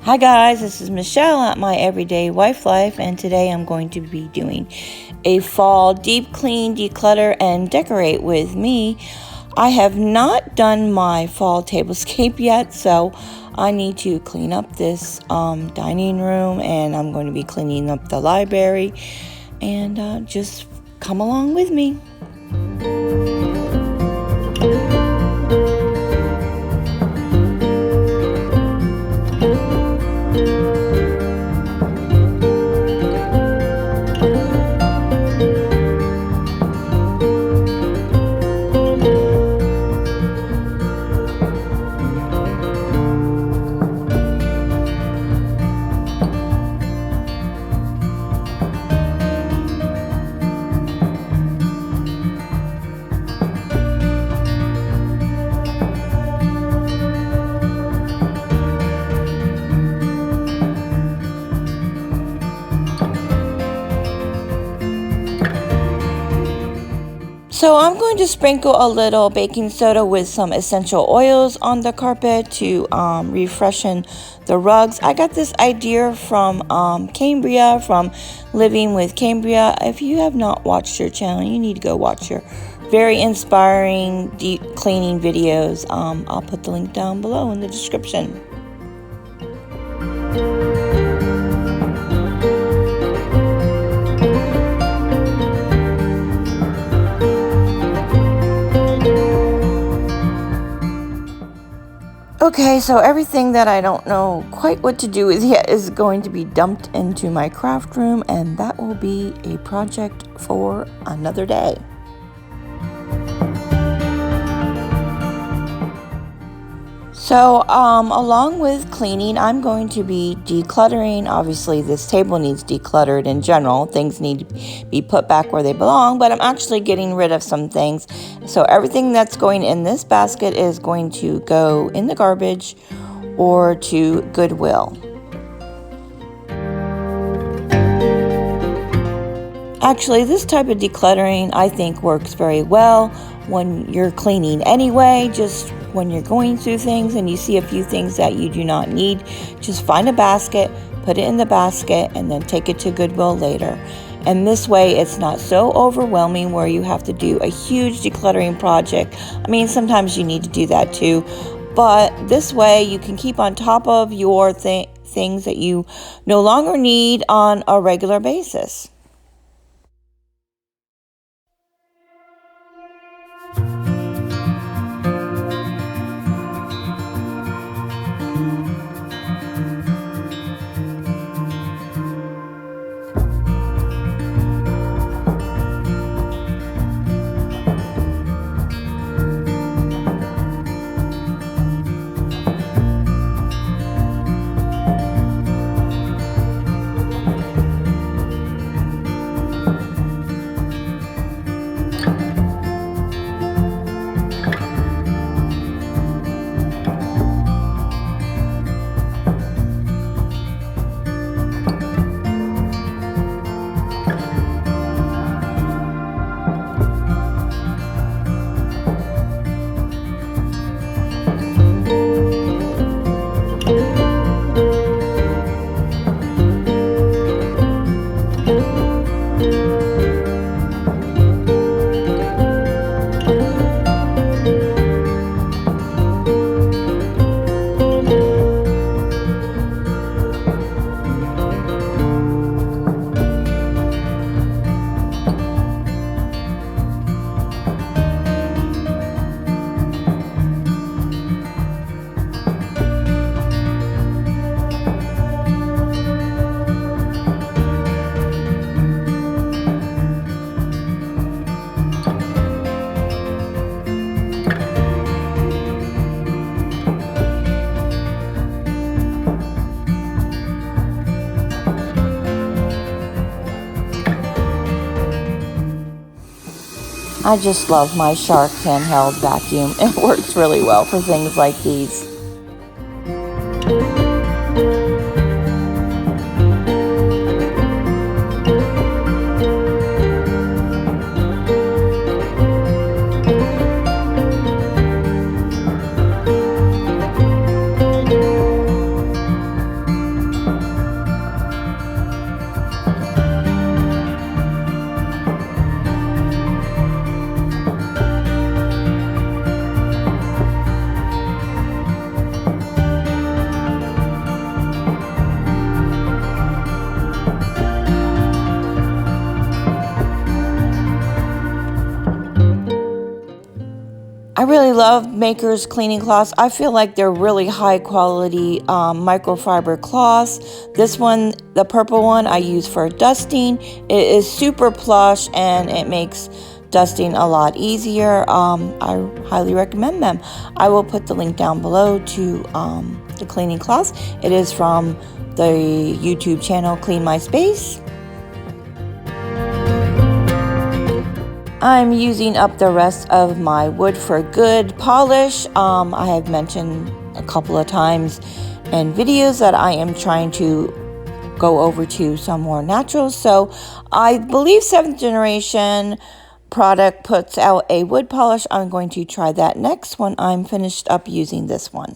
Hi guys, this is Michelle at My Everyday Wife Life, and today I'm going to be doing a fall deep clean, declutter, and decorate with me. I have not done my fall tablescape yet, so I need to clean up this dining room, and I'm going to be cleaning up the library, and just come along with me. So I'm going to sprinkle a little baking soda with some essential oils on the carpet to refreshen the rugs. I got this idea from Cambria, from Living with Cambria. If you have not watched her channel, you need to go watch her very inspiring deep cleaning videos. I'll put the link down below in the description. Okay, so everything that I don't know quite what to do with yet is going to be dumped into my craft room, and that will be a project for another day. So, along with cleaning, I'm going to be decluttering. Obviously, this table needs decluttered in general. Things need to be put back where they belong, but I'm actually getting rid of some things. So everything that's going in this basket is going to go in the garbage or to Goodwill. Actually, this type of decluttering I think works very well when you're cleaning anyway. Just when you're going through things and you see a few things that you do not need, just find a basket, put it in the basket, and then take it to Goodwill later. And this way it's not so overwhelming where you have to do a huge decluttering project. I mean, sometimes you need to do that too, but this way you can keep on top of your things that you no longer need on a regular basis. I just love my Shark handheld vacuum. It works really well for things like these. I really love Maker's cleaning cloths. I feel like they're really high quality microfiber cloths. This one, the purple one, I use for dusting. It is super plush and it makes dusting a lot easier. I highly recommend them. I will put the link down below to the cleaning cloths. It is from the YouTube channel Clean My Space. I'm using up the rest of my Wood for Good polish. I have mentioned a couple of times in videos that I am trying to go over to some more naturals. So I believe 7th Generation product puts out a wood polish. I'm going to try that next when I'm finished up using this one.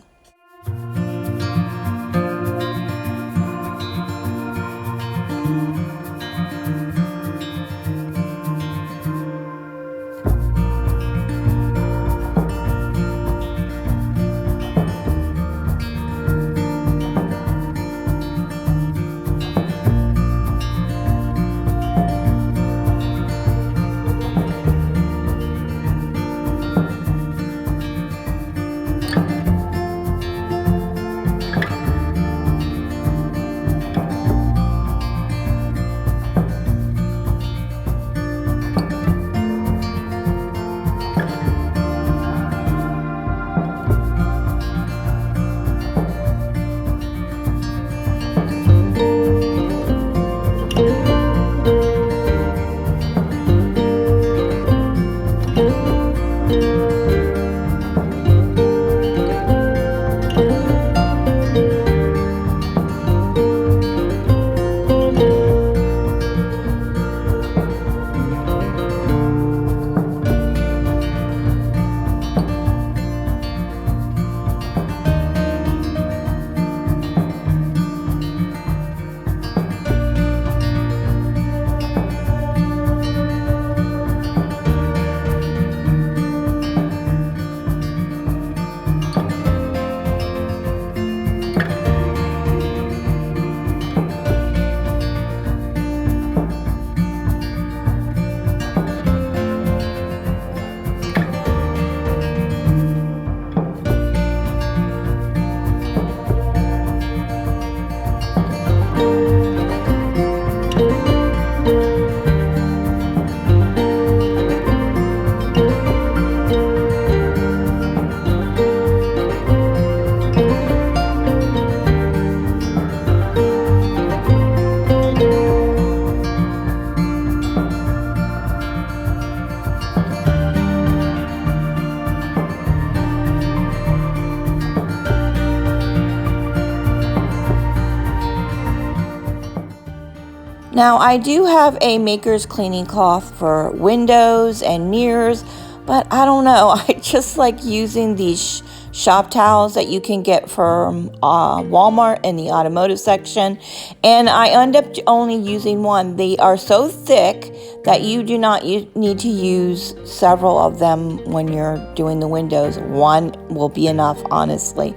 Now I do have a Maker's cleaning cloth for windows and mirrors, but I don't know, I just like using these shop towels that you can get from Walmart in the automotive section, and I end up only using one. They are so thick that you do not need to use several of them when you're doing the windows. One will be enough, honestly.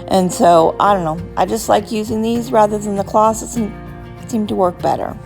And so, I don't know, I just like using these rather than the cloths. It seem to work better.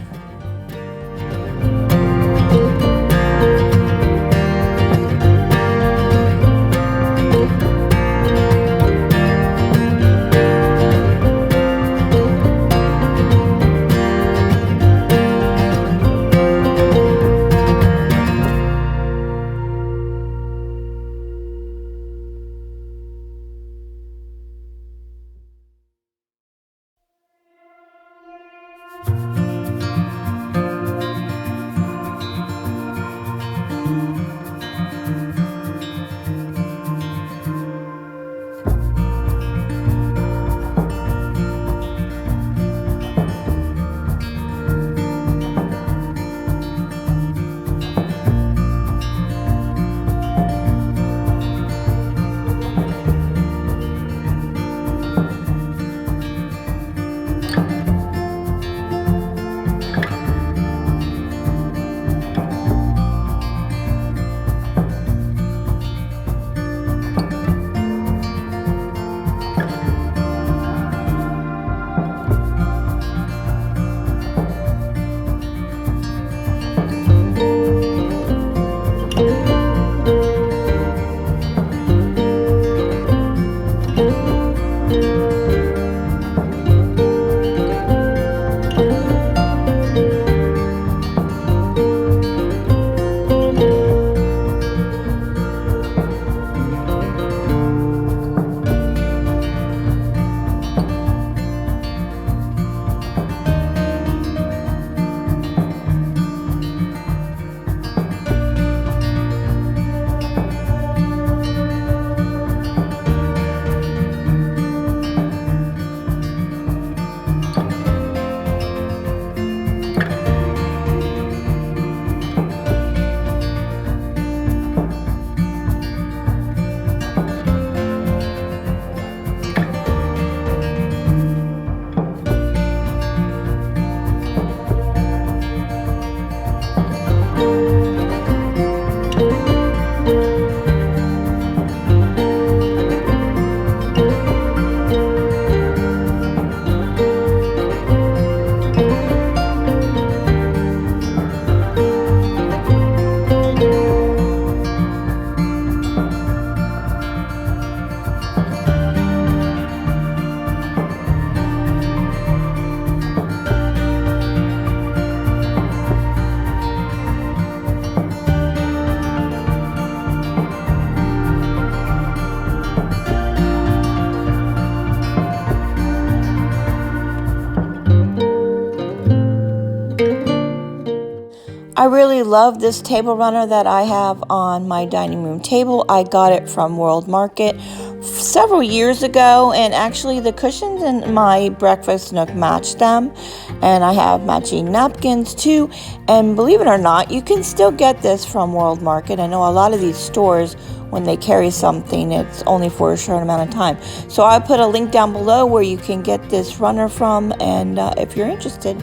I really love this table runner that I have on my dining room table. I got it from World Market several years ago, and actually the cushions in my breakfast nook match them, and I have matching napkins too. And believe it or not, you can still get this from World Market. I know a lot of these stores, when they carry something, it's only for a short amount of time. So I put a link down below where you can get this runner from, and if you're interested.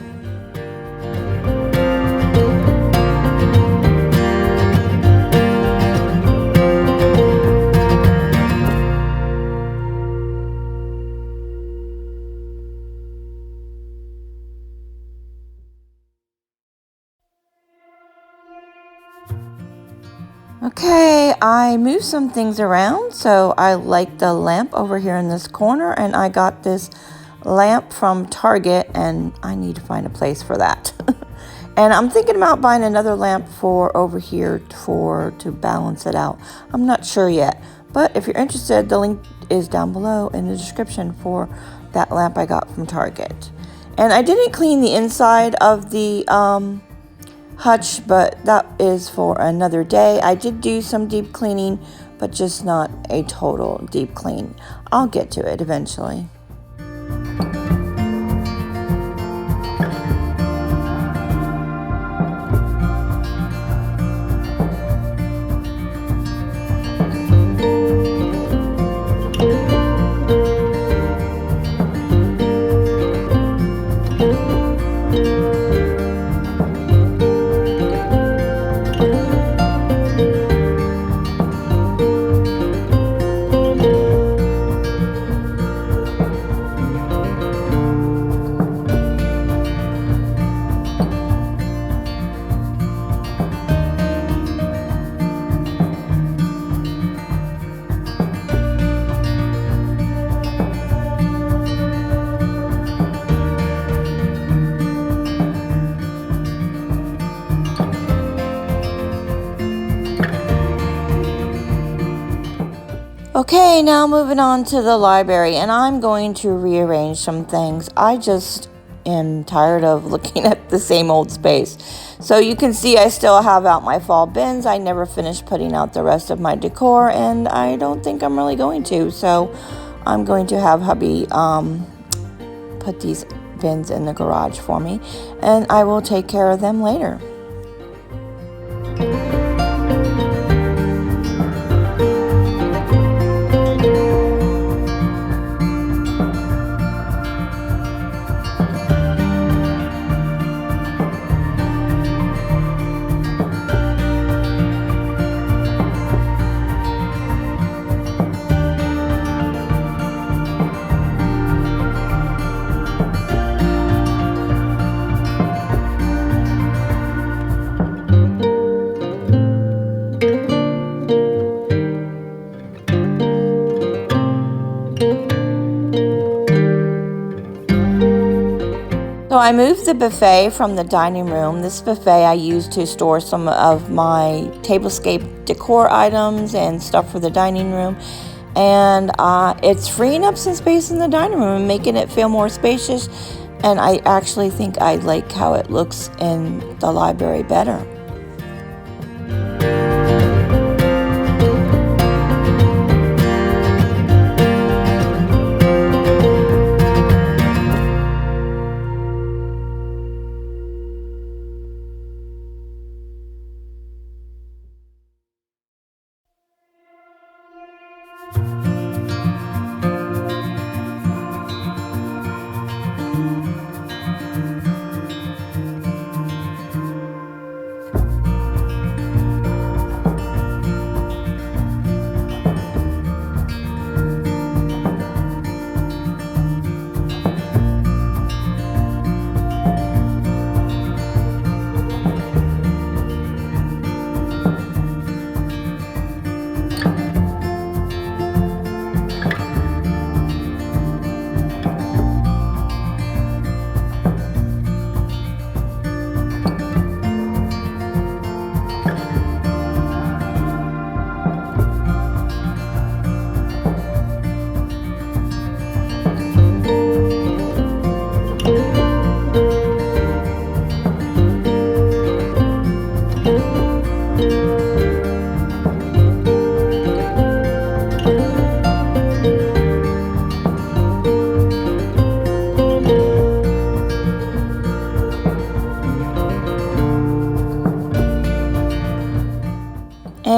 Okay, I moved some things around, so I like the lamp over here in this corner, and I got this lamp from Target, and I need to find a place for that. And I'm thinking about buying another lamp for over here to balance it out. I'm not sure yet, but if you're interested, the link is down below in the description for that lamp I got from Target. And I didn't clean the inside of the hutch, but that is for another day. I did do some deep cleaning, but just not a total deep clean. I'll get to it eventually. Okay, now moving on to the library, and I'm going to rearrange some things. I just am tired of looking at the same old space. So you can see I still have out my fall bins. I never finished putting out the rest of my decor, and I don't think I'm really going to. So I'm going to have hubby put these bins in the garage for me, and I will take care of them later. So I moved the buffet from the dining room. This buffet I used to store some of my tablescape decor items and stuff for the dining room. And it's freeing up some space in the dining room and making it feel more spacious. And I actually think I like how it looks in the library better.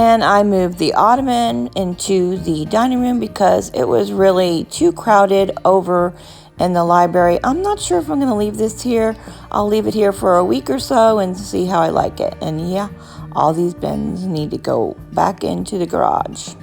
And I moved the ottoman into the dining room because it was really too crowded over in the library. I'm not sure if I'm going to leave this here. I'll leave it here for a week or so and see how I like it. And yeah, all these bins need to go back into the garage.